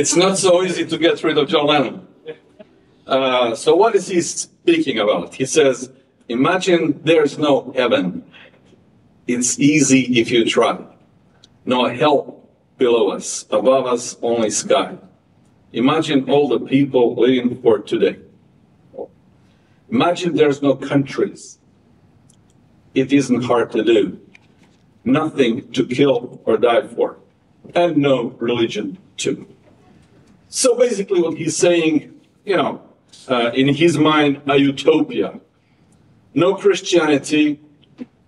It's not so easy to get rid of John Lennon. So what is he speaking about? He says, imagine there's no heaven. It's easy if you try. No hell below us, above us only sky. Imagine all the people living for today. Imagine there's no countries. It isn't hard to do. Nothing to kill or die for. And no religion too. So basically what he's saying, you know, in his mind, a utopia. No Christianity,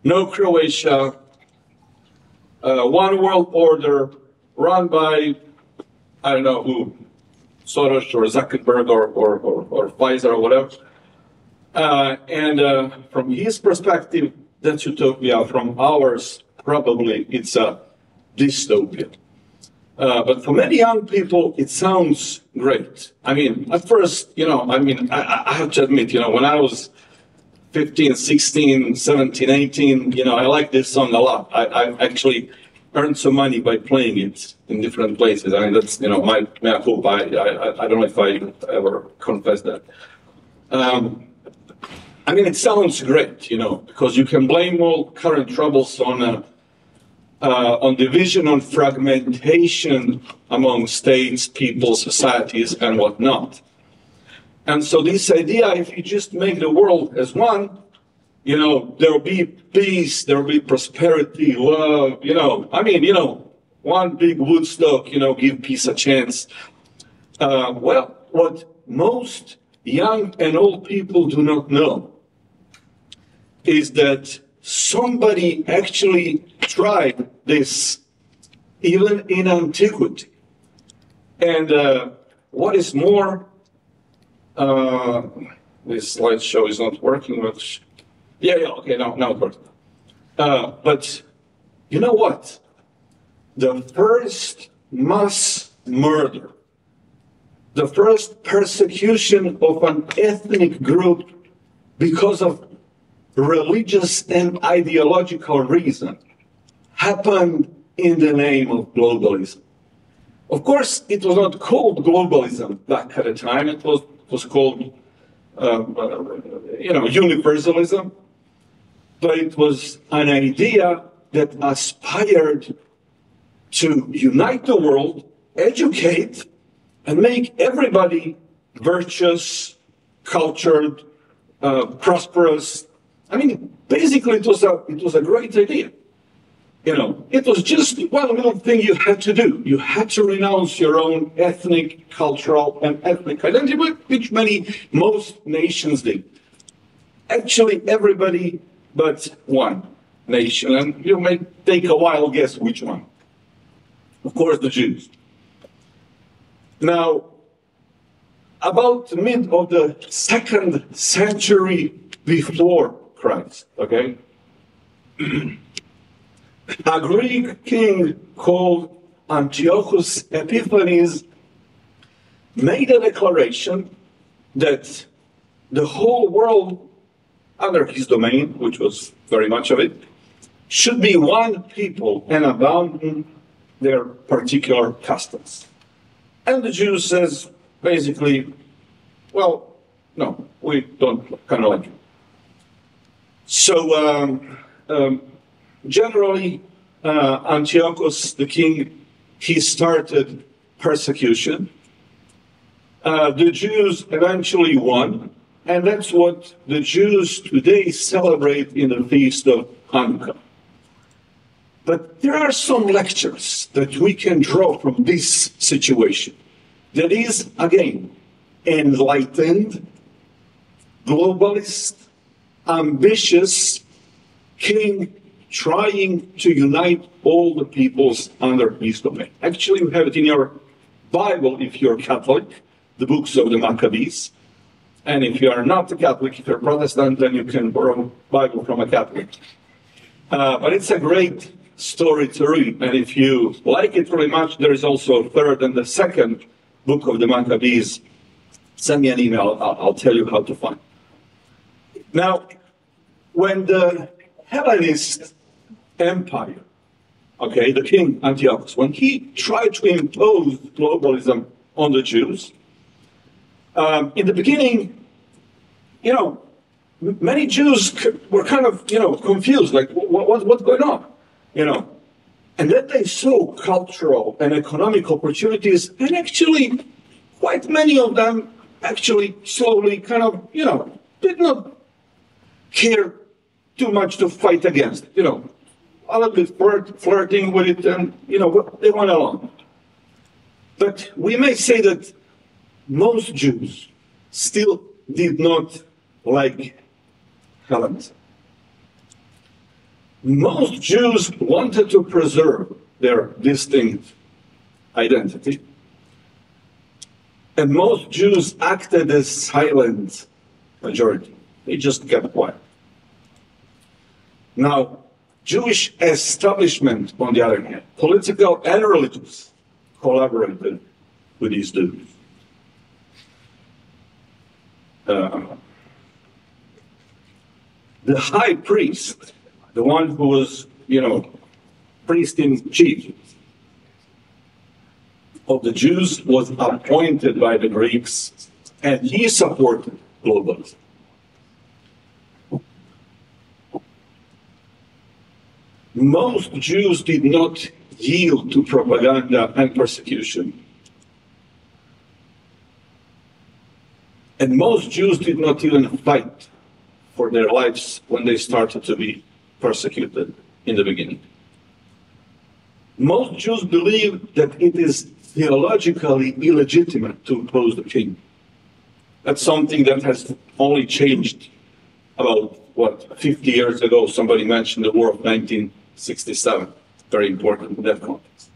no Croatia, one world order run by, I don't know who, Soros or Zuckerberg or Pfizer or whatever. And from his perspective, that's utopia. From ours, probably it's a dystopia. But for many young people, it sounds great. I mean, at first, you know, I have to admit, you know, when I was 15, 16, 17, 18, you know, I like this song a lot. I actually earned some money by playing it in different places. I mean, that's, you know, my hope. I don't know if I ever confessed that. I mean, it sounds great, you know, because you can blame all current troubles on division, on fragmentation among states, people, societies, and whatnot. And so this idea, if you just make the world as one, you know, there will be peace, there will be prosperity, love, you know. I mean, you know, one big Woodstock, you know, give peace a chance. Well, what most young and old people do not know is that somebody actually tried this even in antiquity. And what is more, this slideshow is not working much. Yeah, okay, now it works. But you know what? The first mass murder, the first persecution of an ethnic group because of religious and ideological reason happened in the name of globalism. Of course, it was not called globalism back at the time. It was called, you know, universalism. But it was an idea that aspired to unite the world, educate, and make everybody virtuous, cultured, prosperous. I mean, basically, it was a great idea. You know, it was just one little thing you had to do. You had to renounce your own ethnic, cultural, and ethnic identity, which most nations did. Actually, everybody but one nation, and you may take a wild guess which one. Of course, the Jews. Now, about the mid of the 2nd century before Christ, okay? A Greek king called Antiochus Epiphanes made a declaration that the whole world under his domain, which was very much of it, should be one people and abandon their particular customs. And the Jews says, basically, well, no, we don't kind of like it. So, generally, Antiochus, the king, he started persecution. The Jews eventually won, and that's what the Jews today celebrate in the feast of Hanukkah. But there are some lectures that we can draw from this situation that is, again, enlightened, globalist, ambitious king trying to unite all the peoples under his domain. Actually, you have it in your Bible if you're Catholic, the books of the Maccabees. And if you are not a Catholic, if you're Protestant, then you can borrow Bible from a Catholic. But it's a great story to read. And if you like it very much, there is also a 3rd and the 2nd book of the Maccabees. Send me an email. I'll tell you how to find it. Now, when the Hellenist Empire, okay, the king Antiochus, when he tried to impose globalism on the Jews. In the beginning, many Jews were kind of, confused, like, what's going on, And then they saw cultural and economic opportunities, and actually, quite many of them actually slowly kind of, did not care too much to fight against it, a little bit flirting with it, and, they went along. But we may say that most Jews still did not like Hellenism. Most Jews wanted to preserve their distinct identity. And most Jews acted as silent majority. They just kept quiet. Now, Jewish establishment, on the other hand, political and religious, collaborated with these Jews. The high priest, the one who was, priest in chief of the Jews, was appointed by the Greeks, and he supported globalism. Most Jews did not yield to propaganda and persecution. And most Jews did not even fight for their lives when they started to be persecuted in the beginning. Most Jews believe that it is theologically illegitimate to oppose the king. That's something that has only changed about, 50 years ago. Somebody mentioned the War of 1967. Very important in that context.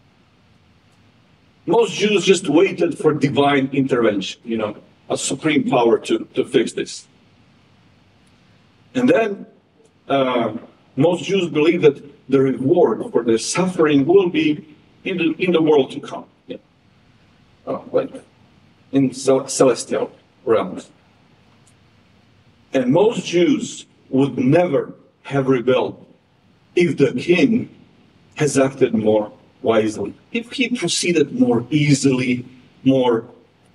Most Jews just waited for divine intervention, a supreme power to fix this. And then most Jews believe that the reward for their suffering will be in the world to come, like in celestial realms. And most Jews would never have rebelled if the king has acted more wisely, if he proceeded more easily, more,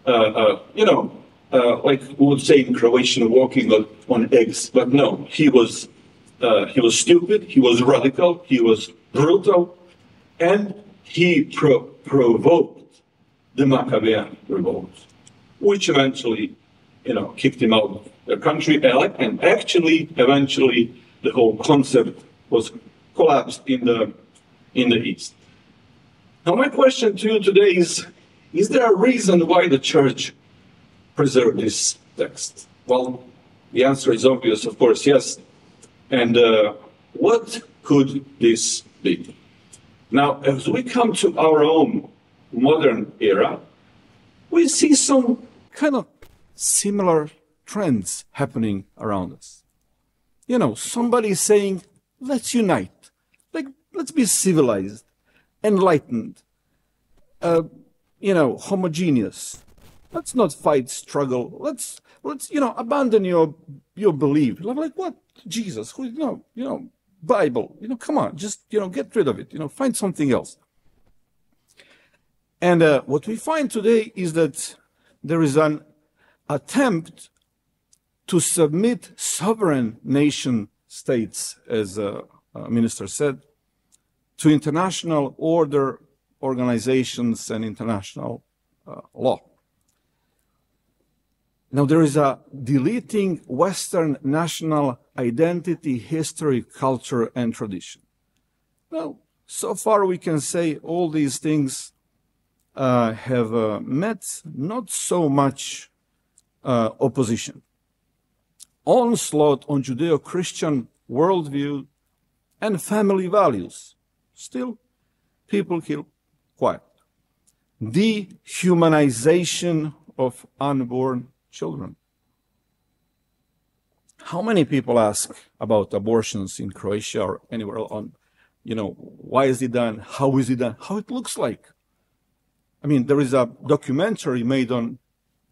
like we would say in Croatian, walking on eggs. But no, he was stupid, he was radical, he was brutal, and he provoked the Maccabean revolt, which eventually, kicked him out of the country, and actually, eventually, the whole concept was collapsed in the East. Now, my question to you today is there a reason why the Church preserved this text? Well, the answer is obvious, of course, yes. And what could this be? Now, as we come to our own modern era, we see some kind of similar trends happening around us. Somebody saying, let's unite, let's be civilized, enlightened, homogeneous. Let's not fight, struggle. Let's abandon your belief. Like what? Jesus, Bible. Come on, just get rid of it. Find something else. And what we find today is that there is an attempt to submit sovereign nation states, as a minister said, to international order, organizations, and international law. Now, there is a deleting Western national identity, history, culture, and tradition. Well, so far we can say all these things have met not so much opposition. Onslaught on Judeo-Christian worldview and family values. Still, people keep quiet. Dehumanization of unborn children. How many people ask about abortions in Croatia or anywhere on, why is it done? How is it done? How it looks like? I mean, there is a documentary made on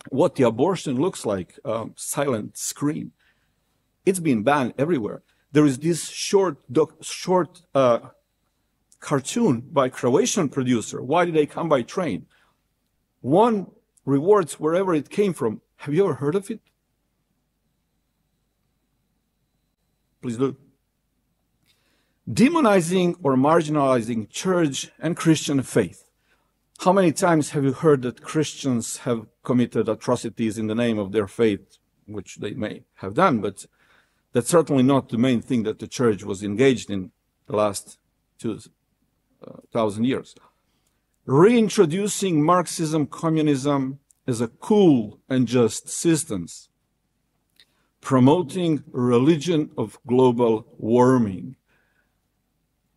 what the abortion looks like, silent scream. It's been banned everywhere. There is this short cartoon by Croatian producer. Why did they come by train? One rewards wherever it came from. Have you ever heard of it? Please do. Demonizing or marginalizing church and Christian faith. How many times have you heard that Christians have committed atrocities in the name of their faith, which they may have done, but that's certainly not the main thing that the church was engaged in the last 2,000 years. Reintroducing Marxism, communism as a cool and just systems. Promoting religion of global warming.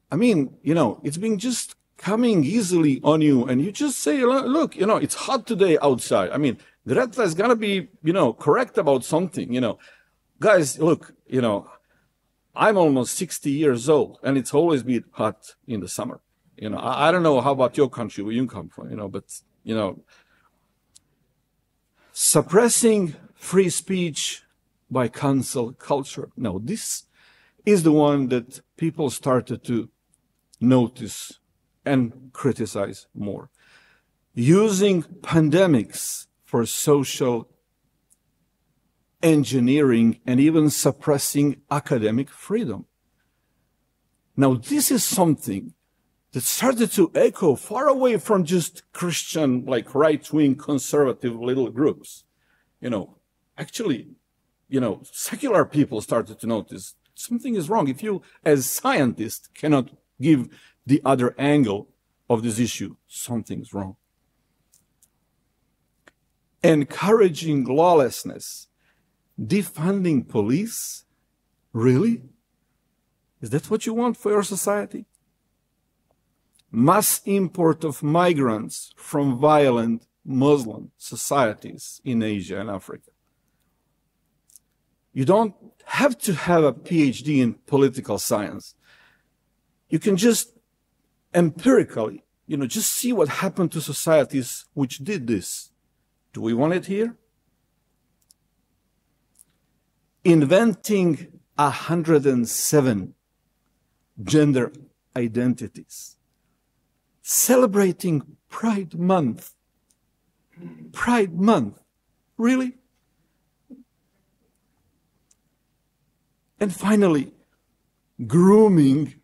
I mean, you know, it's been just coming easily on you, and you just say, look, you know, it's hot today outside. I mean, Greta is going to be, you know, correct about something, you know. Guys, look, you know, I'm almost 60 years old, and it's always been hot in the summer. You know, I don't know how about your country, where you come from, you know, but, you know, suppressing free speech by cancel culture. No, this is the one that people started to notice and criticize more. Using pandemics for social engineering and even suppressing academic freedom. Now, this is something that started to echo far away from just Christian, like right-wing conservative little groups. You know, actually, you know, secular people started to notice something is wrong. If you, as scientists, cannot give the other angle of this issue, something's wrong. Encouraging lawlessness, defunding police, really? Is that what you want for your society? Mass import of migrants from violent Muslim societies in Asia and Africa. You don't have to have a PhD in political science. You can just empirically, you know, just see what happened to societies which did this. Do we want it here? Inventing 107 gender identities. Celebrating Pride Month. Pride Month. Really? And finally, grooming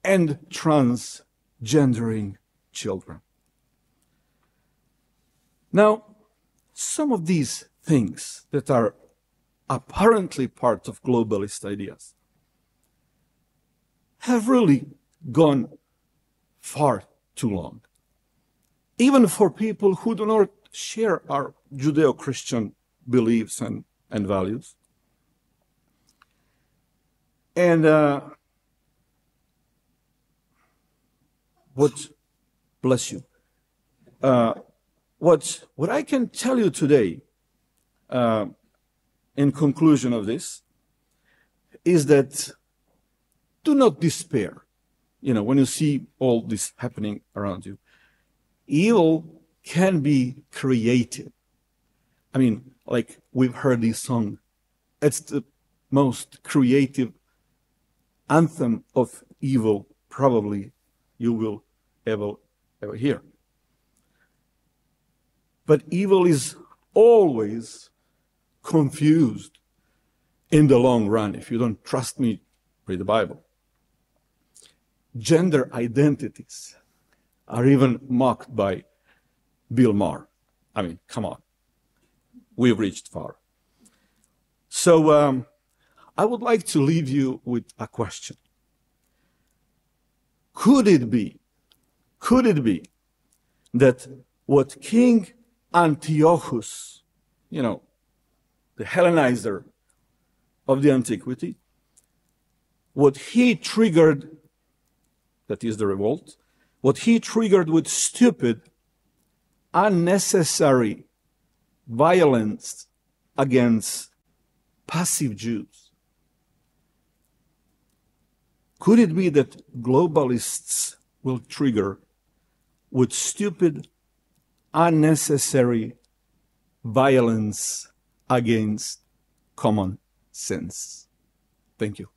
and transgendering children. Now, some of these things that are apparently part of globalist ideas have really gone far too long, even for people who do not share our Judeo-Christian beliefs and values. And bless you. What I can tell you today, in conclusion of this, is that do not despair. You know, when you see all this happening around you, evil can be created. I mean, like we've heard this song. It's the most creative anthem of evil probably you will ever hear. But evil is always confused in the long run. If you don't trust me, read the Bible. Gender identities are even mocked by Bill Maher. I mean, come on. We've reached far. So I would like to leave you with a question. Could it be that what King Antiochus, you know, the Hellenizer of the antiquity, what he triggered, that is the revolt, what he triggered with stupid, unnecessary violence against passive Jews? Could it be that globalists will trigger with stupid, unnecessary violence against common sense? Thank you.